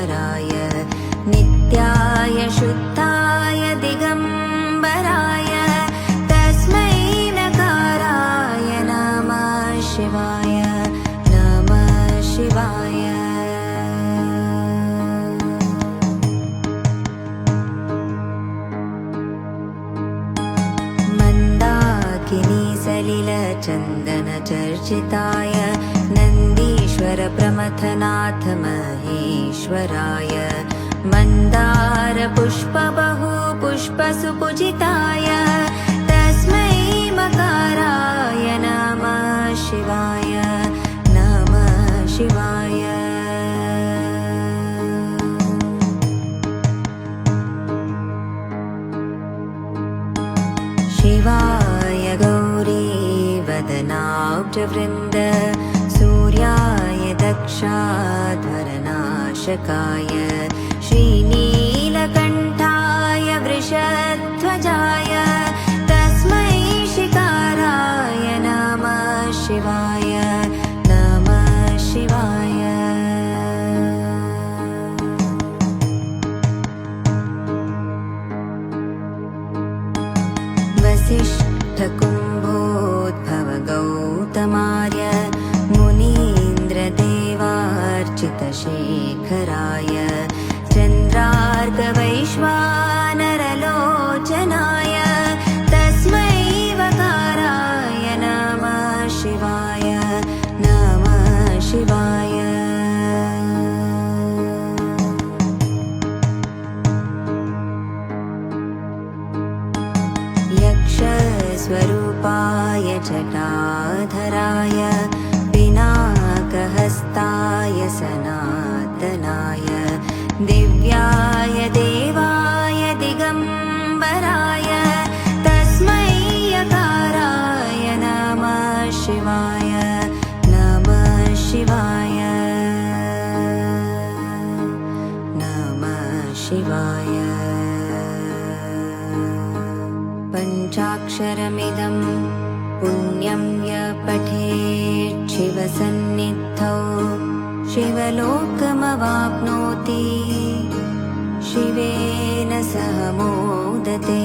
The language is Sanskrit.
ईश्वराय नित्याय शुद्धाय दिगम्बराय तस्मै नकाराय नमः शिवाय नमः शिवाय। मंदाकिनी सलिलचन्दनचर्चिताय नन्दीश्वर प्रमथनाथ महेश्वराय मन्दार पुष्प बहु पुष्प सुपूजिताय तस्मै मकाराय नमः शिवाय नमः शिवाय। शिवाय गौरी वदनाब्जवृन्द सूर्याय दक्षाध्वरनाशकाय श्रीनीलकण्ठाय वृषध्वजाय तस्मै शिकाराय नमः शिवाय नमः शिवाय। वसिष्ठकुम्भोद्भव गौतमार्य मुनीन्द्रदेवार्चितशेखराय चन्द्रार्कवैश्वानरलोचनाय तस्मै वकाराय नमः शिवाय नमः शिवाय। यक्षस्वरूपाय जटाधराय पिनाकहस्ताय सनातनाय दिव्याय देवाय दिगम्बराय तस्मै यकाराय नमः शिवाय नमः शिवाय नमः शिवाय। पञ्चाक्षरमिदं पुण्यं य पठेत् शिवसन्निधौ शिवलोकमवाप्नोति शिवेन सह मोदते।